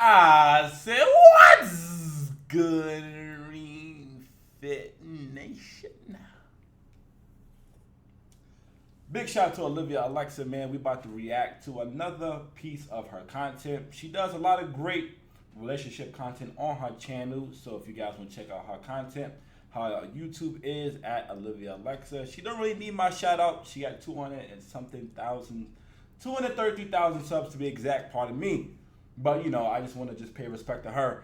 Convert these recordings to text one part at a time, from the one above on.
I said, what's good, Fit Nation? Big shout out to Olivia Alexa, man. We about to react to another piece of her content. She does a lot of great relationship content on her channel. So if you guys want to check out her content, her YouTube is at Olivia Alexa. She don't really need my shout out. She got 200 and something thousand, 233,000 subs to be exact, pardon me. But you know, I just want to just pay respect to her.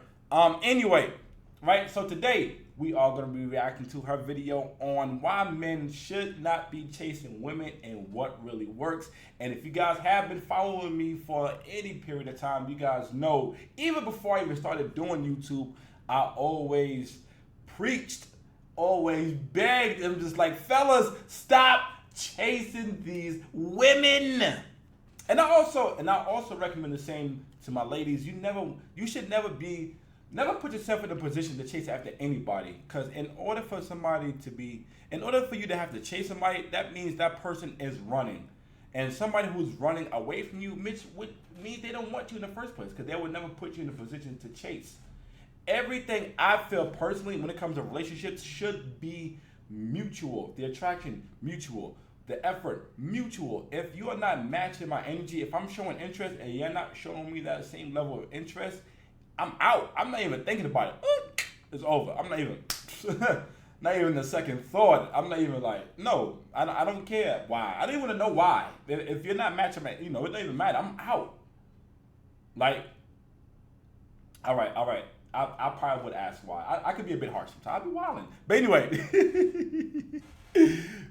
Anyway, right? So today we are going to be reacting to her video on why men should not be chasing women and what really works. And if you guys have been following me for any period of time, you guys know, even before I even started doing YouTube, I always preached, always begged. I'm just like, fellas, stop chasing these women. And I also recommend the same to my ladies. You should never put yourself in a position to chase after anybody. Because in order for you to have to chase somebody, that means that person is running. And somebody who's running away from you means they don't want you in the first place, because they would never put you in a position to chase. Everything I feel personally when it comes to relationships should be mutual. The attraction, mutual. The effort, mutual. If you are not matching my energy, if I'm showing interest and you're not showing me that same level of interest, I'm out. I'm not even thinking about it. It's over. I'm not even, not even a second thought. I'm not even like, no, I don't care why. I don't even want to know why. If you're not matching my, it don't even matter. I'm out. Like, all right. I probably would ask why. I could be a bit harsh sometimes. I'd be wilding. But anyway,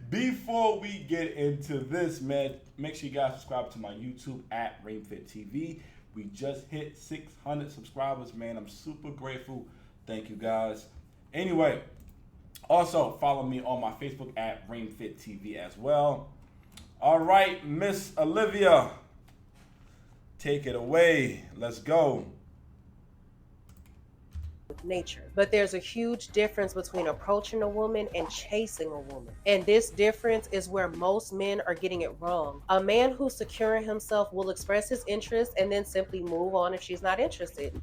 before we get into this, man, make sure you guys subscribe to my YouTube at ReactionVideo. We just hit 600 subscribers, man. I'm super grateful. Thank you, guys. Anyway, also follow me on my Facebook at ReactionVideo as well. All right, Miss Olivia, take it away. Let's go. Nature. But there's a huge difference between approaching a woman and chasing a woman. And this difference is where most men are getting it wrong. A man who's securing himself will express his interest and then simply move on if she's not interested.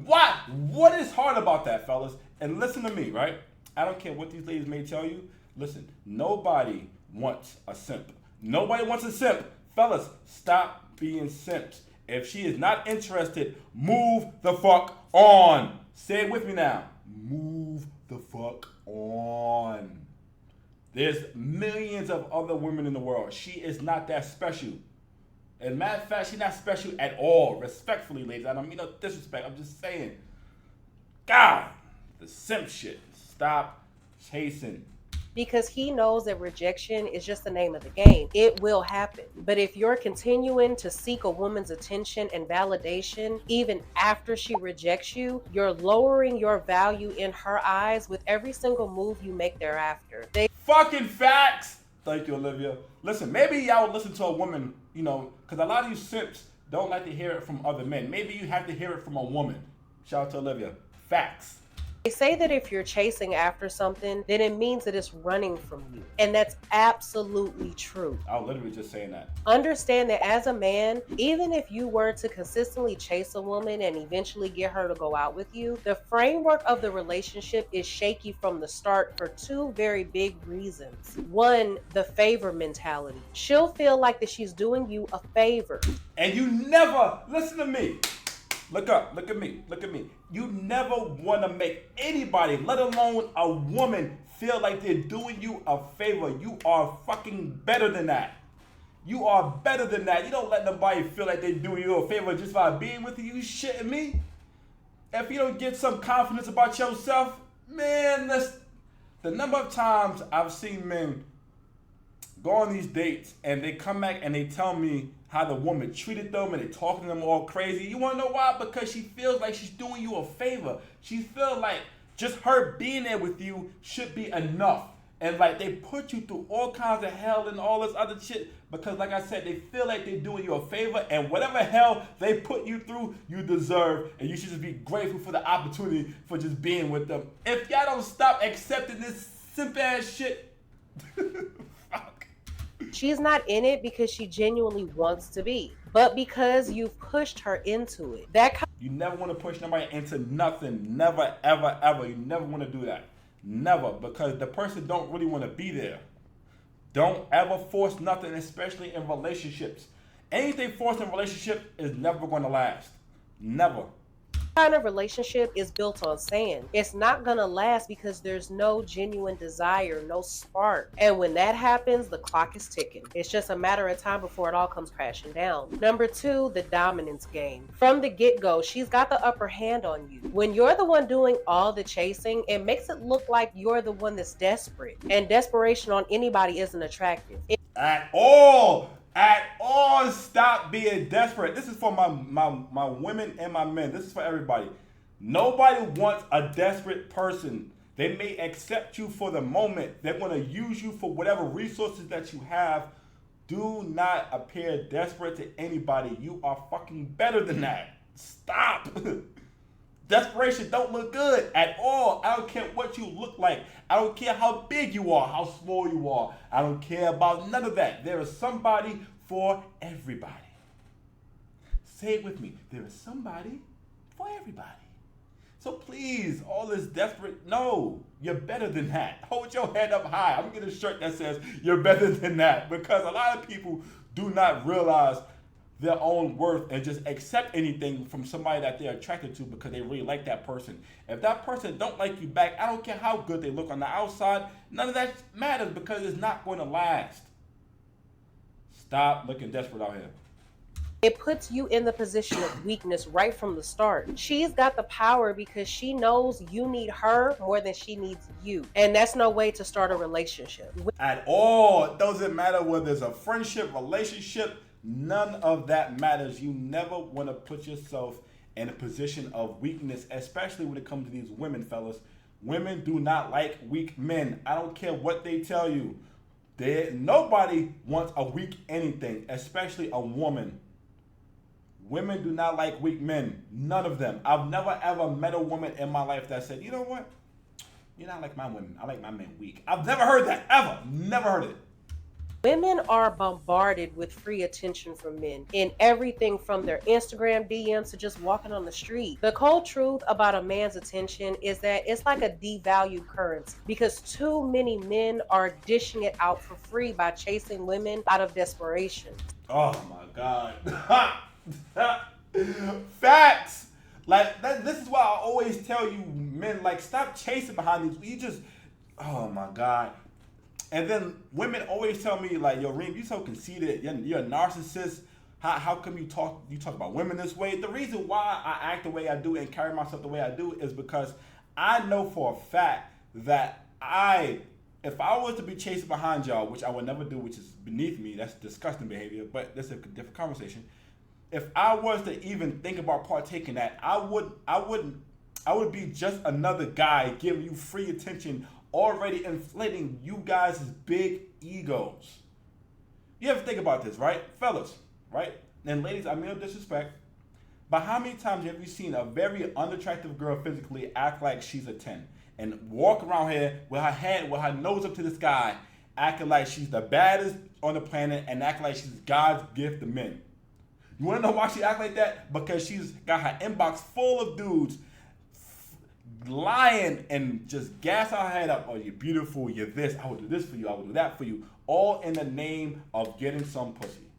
What is hard about that, fellas? And listen to me, right? I don't care what these ladies may tell you. Listen, nobody wants a simp. Nobody wants a simp. Fellas, stop being simps. If she is not interested, move the fuck on. Say it with me now. Move the fuck on. There's millions of other women in the world. She is not that special. As a matter of fact, she's not special at all. Respectfully, ladies. I don't mean no disrespect. I'm just saying. God, the simp shit. Stop chasing. Because he knows that rejection is just the name of the game. It will happen. But if you're continuing to seek a woman's attention and validation, even after she rejects you, you're lowering your value in her eyes with every single move you make thereafter. Fucking facts! Thank you, Olivia. Listen, maybe y'all would listen to a woman, because a lot of you simps don't like to hear it from other men. Maybe you have to hear it from a woman. Shout out to Olivia. Facts. They say that if you're chasing after something, then it means that it's running from you. And that's absolutely true. I was literally just saying that. Understand that as a man, even if you were to consistently chase a woman and eventually get her to go out with you, the framework of the relationship is shaky from the start for two very big reasons. One, the favor mentality. She'll feel like that she's doing you a favor. And you never, listen to me. Look up, look at me. You never want to make anybody, let alone a woman, feel like they're doing you a favor. You are fucking better than that. You are better than that. You don't let nobody feel like they're doing you a favor just by being with you. You shitting me? If you don't get some confidence about yourself, man, the number of times I've seen men go on these dates and they come back and they tell me how the woman treated them and they talking to them all crazy. You want to know why? Because she feels like she's doing you a favor. She feels like just her being there with you should be enough. And like they put you through all kinds of hell and all this other shit because like I said, they feel like they're doing you a favor, and whatever hell they put you through, you deserve, and you should just be grateful for the opportunity for just being with them. If y'all don't stop accepting this simp ass shit, fuck. She's not in it because she genuinely wants to be. but because you've pushed her into it. You never want to push nobody into nothing. Never, ever, ever. You never want to do that. Never, because the person don't really want to be there. Don't ever force nothing, especially in relationships. Anything forced in a relationship is never going to last. Never. Kind of relationship is built on sand. It's not gonna last because there's no genuine desire, no spark. And when that happens, the clock is ticking. It's just a matter of time before it all comes crashing down. Number two, the dominance game. From the get-go, she's got the upper hand on you. When you're the one doing all the chasing, it makes it look like you're the one that's desperate. And desperation on anybody isn't attractive. At all. At all, stop being desperate. This is for my women and my men. This is for everybody. Nobody wants a desperate person. They may accept you for the moment. They're going to use you for whatever resources that you have. Do not appear desperate to anybody. You are fucking better than that. Stop. Desperation don't look good at all. I don't care what you look like. I don't care how big you are, how small you are. I don't care about none of that. There is somebody for everybody. Say it with me. There is somebody for everybody. So please, all this desperate, no, you're better than that. Hold your head up high. I'm going to get a shirt that says you're better than that, because a lot of people do not realize their own worth and just accept anything from somebody that they're attracted to because they really like that person. If that person don't like you back, I don't care how good they look on the outside, none of that matters because it's not going to last. Stop looking desperate out here. It puts you in the position of weakness right from the start. She's got the power because she knows you need her more than she needs you. And that's no way to start a relationship. At all. It doesn't matter whether it's a friendship, relationship, none of that matters. You never want to put yourself in a position of weakness, especially when it comes to these women, fellas. Women do not like weak men. I don't care what they tell you. Nobody wants a weak anything, especially a woman. Women do not like weak men. None of them. I've never ever met a woman in my life that said, you know what? You're not like my women. I like my men weak. I've never heard that, ever. Never heard it. Women are bombarded with free attention from men in everything from their Instagram DMs to just walking on the street. The cold truth about a man's attention is that it's like a devalued currency because too many men are dishing it out for free by chasing women out of desperation. Oh my God. Facts. Like this is why I always tell you men, like, stop chasing behind these. You just, oh my God. And then women always tell me, like, yo, Reem, you so conceited. You're a narcissist. How come you talk about women this way? The reason why I act the way I do and carry myself the way I do is because I know for a fact that if I was to be chasing behind y'all, which I would never do, which is beneath me, that's disgusting behavior, but that's a different conversation. If I was to even think about partaking that, I would be just another guy giving you free attention, already inflating you guys' big egos. You ever think about this, right? Fellas, right? And ladies, I mean no disrespect, but how many times have you seen a very unattractive girl physically act like she's a 10 and walk around here with her nose up to the sky, acting like she's the baddest on the planet and acting like she's God's gift to men? You want to know why she act like that? Because she's got her inbox full of dudes lying and just gas her head up. Oh, you're beautiful, you're this, I will do this for you, I will do that for you. All in the name of getting some pussy.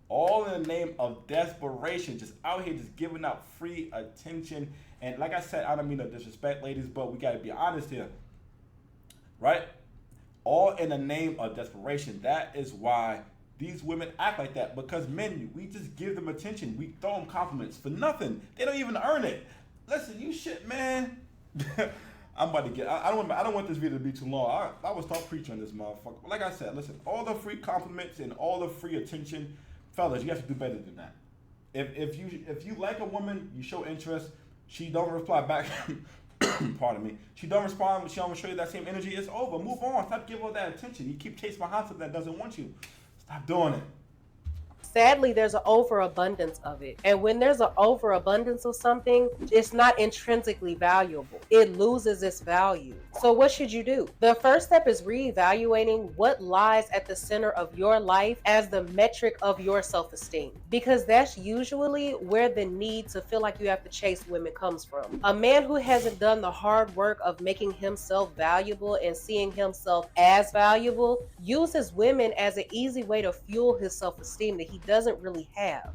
All in the name of desperation. Just out here just giving out free attention. And like I said, I don't mean no disrespect, ladies, but we got to be honest here. Right? All in the name of desperation. That is why these women act like that. Because men, we just give them attention. We throw them compliments for nothing. They don't even earn it. Listen, you shit, man. I'm about to get. I don't want this video to be too long. I will start preaching on this motherfucker. But like I said, listen, all the free compliments and all the free attention, fellas, you have to do better than that. If you like a woman, you show interest. She don't reply back. Pardon me. She don't respond. She don't show you that same energy. It's over. Move on. Stop giving her that attention. You keep chasing behind something that doesn't want you. Stop doing it. Sadly, there's an overabundance of it. And when there's an overabundance of something, it's not intrinsically valuable. It loses its value. So what should you do? The first step is reevaluating what lies at the center of your life as the metric of your self-esteem. Because that's usually where the need to feel like you have to chase women comes from. A man who hasn't done the hard work of making himself valuable and seeing himself as valuable uses women as an easy way to fuel his self-esteem that he doesn't really have.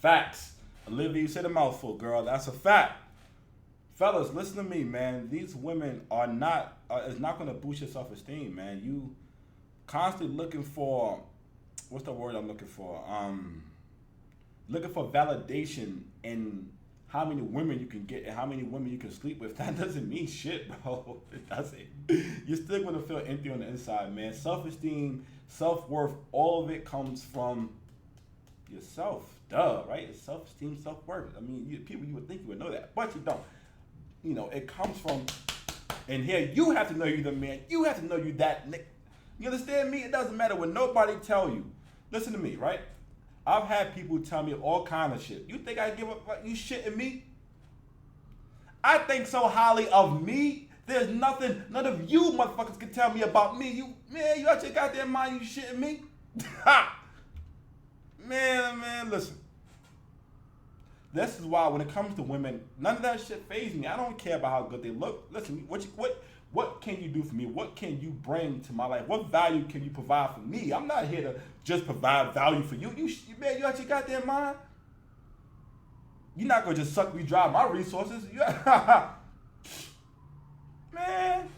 Facts. Olivia, you said a mouthful, girl. That's a fact. Fellas, listen to me, man. These women are not, it's not going to boost your self-esteem, man. You constantly looking for, what's the word I'm looking for? Looking for validation in how many women you can get and how many women you can sleep with. That doesn't mean shit, bro. It doesn't. You're still going to feel empty on the inside, man. Self-esteem, self-worth, all of it comes from yourself. Duh, right? It's self-esteem, self-worth. I mean, people, you would think you would know that, but you don't. You know, it comes from, and here you have to know you're the man. You have to know you that. You understand me? It doesn't matter what nobody tell you. Listen to me, right? I've had people tell me all kind of shit. You think I give up? You shitting me? I think so highly of me. There's nothing, none of you motherfuckers can tell me about me. You out your goddamn mind, you shitting me? Ha! Man, listen. This is why when it comes to women, none of that shit fazes me. I don't care about how good they look. Listen, what can you do for me? What can you bring to my life? What value can you provide for me? I'm not here to just provide value for you. Man, you out your goddamn mind? You're not gonna just suck me dry my resources. Man.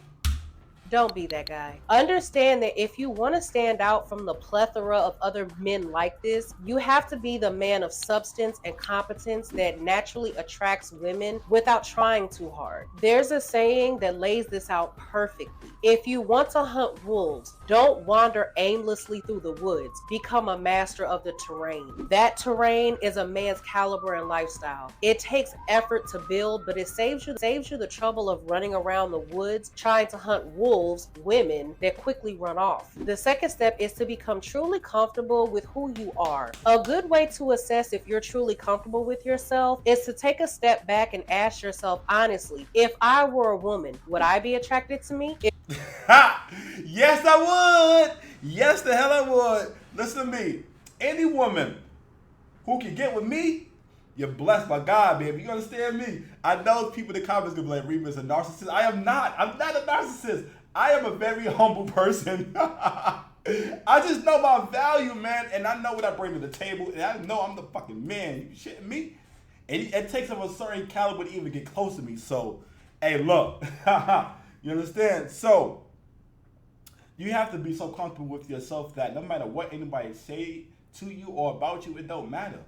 Don't be that guy. Understand that if you want to stand out from the plethora of other men like this, you have to be the man of substance and competence that naturally attracts women without trying too hard. There's a saying that lays this out perfectly. If you want to hunt wolves, don't wander aimlessly through the woods. Become a master of the terrain. That terrain is a man's caliber and lifestyle. It takes effort to build, but it saves you the trouble of running around the woods trying to hunt wolves, women that quickly run off. The second step is to become truly comfortable with who you are. A good way to assess if you're truly comfortable with yourself is to take a step back and ask yourself honestly, if I were a woman, would I be attracted to me? Yes, I would. Yes, the hell I would. Listen to me. Any woman who can get with me, you're blessed by God, baby. You understand me? I know people in the comments gonna be like, Remus a narcissist. I am not. I'm not a narcissist. I am a very humble person. I just know my value, man, and I know what I bring to the table, and I know I'm the fucking man. You shitting me? And it takes of a certain caliber to even get close to me. So, hey, look. You understand? So, you have to be so comfortable with yourself that no matter what anybody say to you or about you, it don't matter.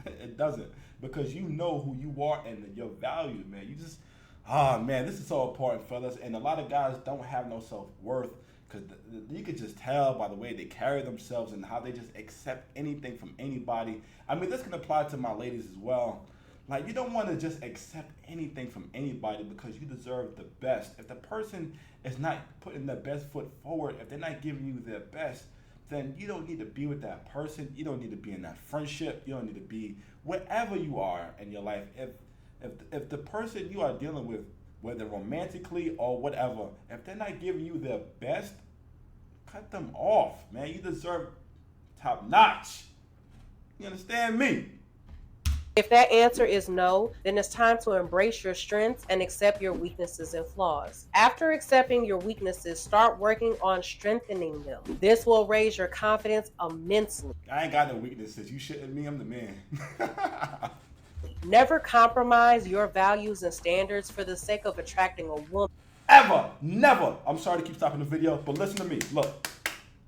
It doesn't. Because you know who you are and your value, man. You just, man, this is so important, fellas. And a lot of guys don't have no self-worth because you could just tell by the way they carry themselves and how they just accept anything from anybody. I mean, this can apply to my ladies as well. Like, you don't want to just accept anything from anybody because you deserve the best. If the person is not putting their best foot forward, if they're not giving you their best, then you don't need to be with that person. You don't need to be in that friendship. You don't need to be wherever you are in your life. If the person you are dealing with, whether romantically or whatever, if they're not giving you their best, cut them off, man. You deserve top notch. You understand me? If that answer is no, then it's time to embrace your strengths and accept your weaknesses and flaws. After accepting your weaknesses, start working on strengthening them. This will raise your confidence immensely. I ain't got no weaknesses. You shitting me? I'm the man. Never compromise your values and standards for the sake of attracting a woman. Ever. Never. I'm sorry to keep stopping the video, but listen to me. Look.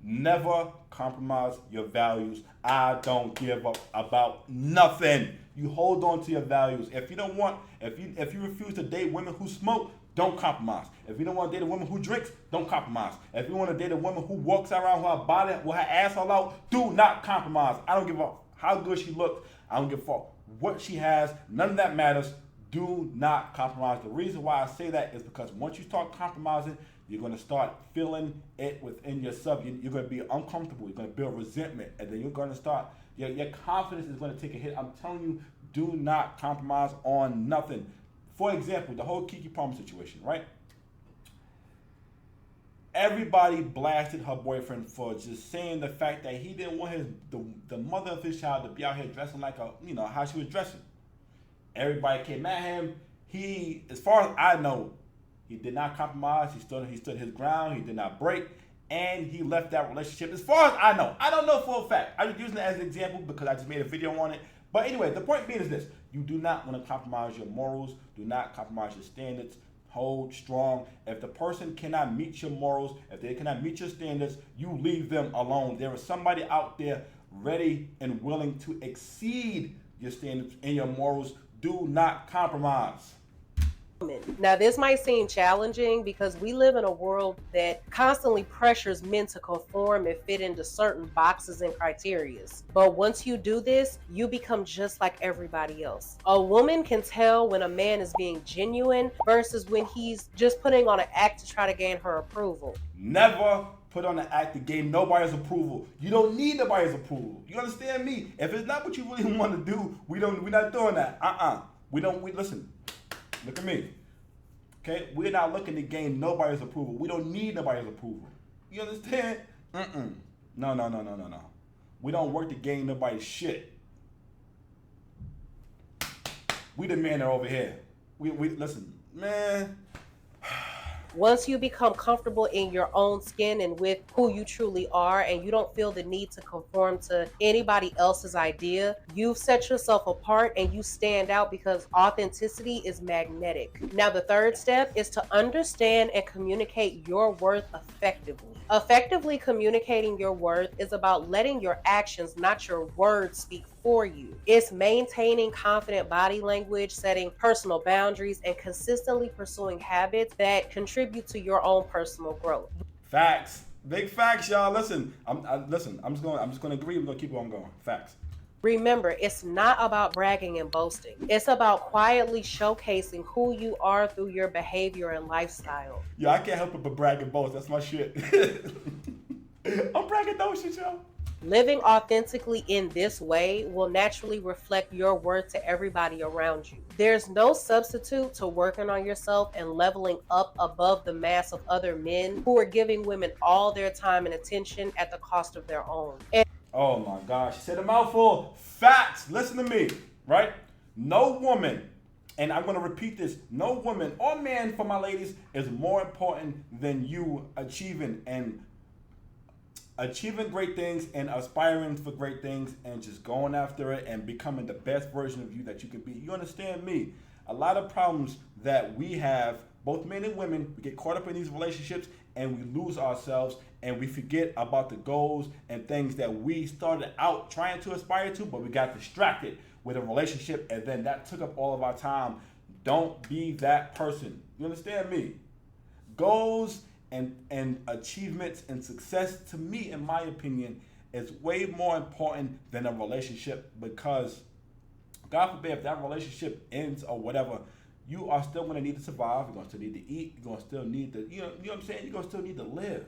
Never compromise your values. I don't give up about nothing. You hold on to your values. If you don't want, if you refuse to date women who smoke, don't compromise. If you don't want to date a woman who drinks, don't compromise. If you want to date a woman who walks around with her body, with her ass all out, do not compromise. I don't give a how good she looks. I don't give a fuck what she has. None of that matters. Do not compromise. The reason why I say that is because once you start compromising, You're going to start feeling it within yourself. You're going to be uncomfortable. You're going to build resentment. And then you're going to start, your confidence is going to take a hit. I'm telling you, do not compromise on nothing. For example, the whole Keke Palmer situation, right? Everybody blasted her boyfriend for just saying the fact that he didn't want the mother of his child to be out here dressing like how she was dressing. Everybody came at him. He, as far as I know, he did not compromise. He stood his ground. He did not break, and he left that relationship. As far as I know, I don't know for a fact. I'm just using it as an example because I just made a video on it. But anyway, the point being is this: you do not want to compromise your morals. Do not compromise your standards. Hold strong. If the person cannot meet your morals, if they cannot meet your standards, you leave them alone. There is somebody out there ready and willing to exceed your standards and your morals. Do not compromise. Now, this might seem challenging because we live in a world that constantly pressures men to conform and fit into certain boxes and criterias. But once you do this, you become just like everybody else. A woman can tell when a man is being genuine versus when he's just putting on an act to try to gain her approval. Never put on an act to gain nobody's approval. You don't need nobody's approval. You understand me? If it's not what you really want to do, we're not doing that. We listen. Look at me. Okay? We're not looking to gain nobody's approval. We don't need nobody's approval. You understand? No. We don't work to gain nobody's shit. We the men are over here. We listen, man. Once you become comfortable in your own skin and with who you truly are, and you don't feel the need to conform to anybody else's idea, you've set yourself apart and you stand out because authenticity is magnetic. Now, the third step is to understand and communicate your worth effectively. Effectively communicating your worth is about letting your actions, not your words, speak for you. It's maintaining confident body language, setting personal boundaries, and consistently pursuing habits that contribute to your own personal growth. Facts. Big facts, y'all. Listen, I'm just gonna agree. I'm gonna keep on going. Facts. Remember, it's not about bragging and boasting. It's about quietly showcasing who you are through your behavior and lifestyle. Yeah, I can't help it but brag and boast. That's my shit. I'm bragging those shit, y'all. Living authentically in this way will naturally reflect your worth to everybody around you. There's no substitute to working on yourself and leveling up above the mass of other men who are giving women all their time and attention at the cost of their own. Oh my gosh, she said a mouthful. Facts. Listen to me, right? No woman, and I'm going to repeat this, no woman or man, for my ladies, is more important than you achieving great things and aspiring for great things and just going after it and becoming the best version of you that you can be. You understand me? A lot of problems that we have, both men and women, we get caught up in these relationships and we lose ourselves and we forget about the goals and things that we started out trying to aspire to, but we got distracted with a relationship and then that took up all of our time. Don't be that person. You understand me? Goals and achievements and success, to me, in my opinion, is way more important than a relationship, because God forbid if that relationship ends or whatever, you are still going to need to survive. You're going to still need to eat. You're going to still need to, you know what I'm saying? You're going to still need to live.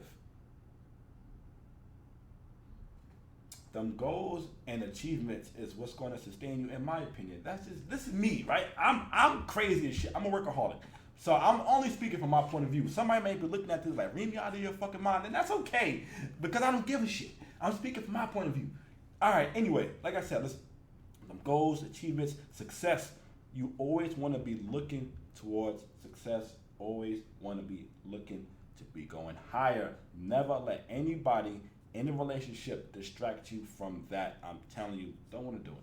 Them goals and achievements is what's going to sustain you, in my opinion. This is me, right? I'm crazy as shit. I'm a workaholic. So I'm only speaking from my point of view. Somebody may be looking at this like, read me out of your fucking mind, and that's okay, because I don't give a shit. I'm speaking from my point of view. All right, anyway, like I said, listen, goals, achievements, success, you always want to be looking towards success, always want to be looking to be going higher. Never let anybody in a relationship distract you from that. I'm telling you, don't want to do it.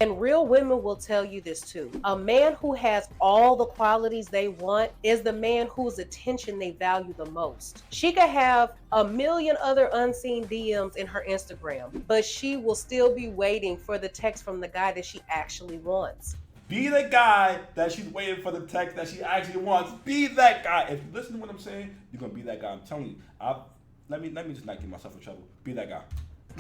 And real women will tell you this too. A man who has all the qualities they want is the man whose attention they value the most. She could have a million other unseen DMs in her Instagram, but she will still be waiting for the text from the guy that she actually wants. Be the guy that she's waiting for the text that she actually wants. Be that guy. If you listen to what I'm saying, you're going to be that guy. I'm telling you. Let me just not get myself in trouble. Be that guy.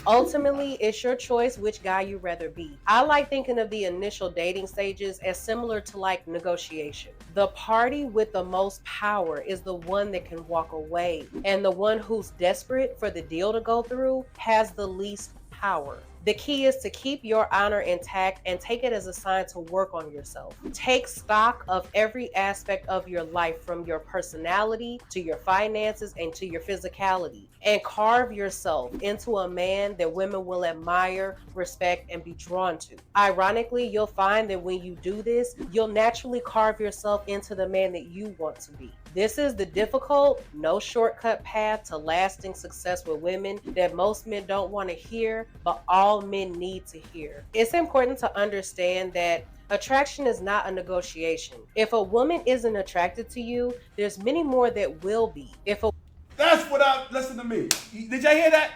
Ultimately, it's your choice which guy you'd rather be. I like thinking of the initial dating stages as similar to like negotiation. The party with the most power is the one that can walk away, and the one who's desperate for the deal to go through has the least power. The key is to keep your honor intact and take it as a sign to work on yourself. Take stock of every aspect of your life, from your personality to your finances and to your physicality, and carve yourself into a man that women will admire, respect, and be drawn to. Ironically, you'll find that when you do this, you'll naturally carve yourself into the man that you want to be. This is the difficult, no shortcut path to lasting success with women that most men don't want to hear, but all men need to hear. It's important to understand that attraction is not a negotiation. If a woman isn't attracted to you, there's many more that will be. That's what listen to me. Did y'all hear that?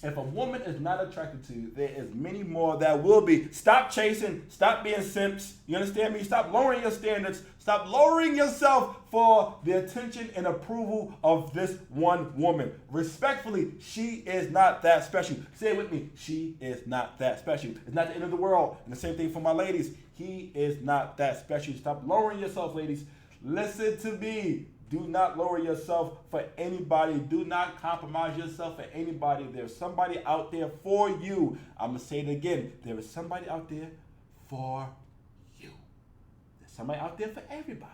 If a woman is not attracted to you, there is many more that will be. Stop chasing. Stop being simps. You understand me? Stop lowering your standards. Stop lowering yourself for the attention and approval of this one woman. Respectfully, she is not that special. Say it with me. She is not that special. It's not the end of the world. And the same thing for my ladies. He is not that special. Stop lowering yourself, ladies. Listen to me. Do not lower yourself for anybody. Do not compromise yourself for anybody. There's somebody out there for you. I'm going to say it again. There is somebody out there for you. There's somebody out there for everybody.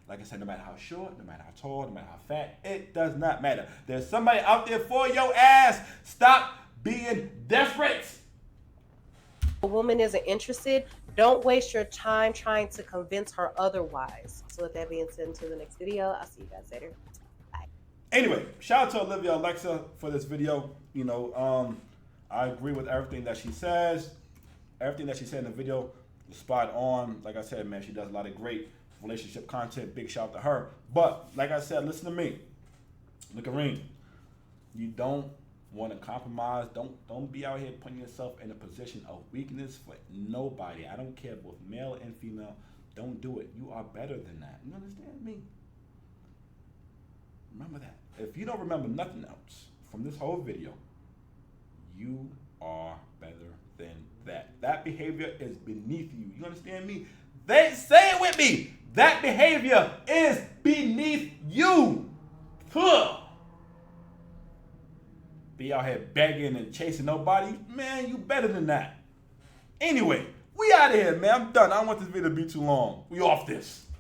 Like I said, no matter how short, no matter how tall, no matter how fat, it does not matter. There's somebody out there for your ass. Stop being desperate. A woman isn't interested, don't waste your time trying to convince her otherwise. So with that being said, until the next video, I'll see you guys later. Bye. Anyway, shout out to Olivia Alexa for this video. You know, I agree with everything that she says. Everything that she said in the video was spot on. Like I said, man, she does a lot of great relationship content. Big shout out to her. But like I said, listen to me. Look, Kareem, you don't want to compromise. Don't be out here putting yourself in a position of weakness for nobody. I don't care, both male and female. Don't do it. You are better than that. You understand me? Remember that. If you don't remember nothing else from this whole video, you are better than that. That behavior is beneath you. You understand me? Say it with me. That behavior is beneath you. Huh. Be out here begging and chasing nobody. Man, you better than that. Anyway, we out of here, man. I'm done. I don't want this video to be too long. We off this.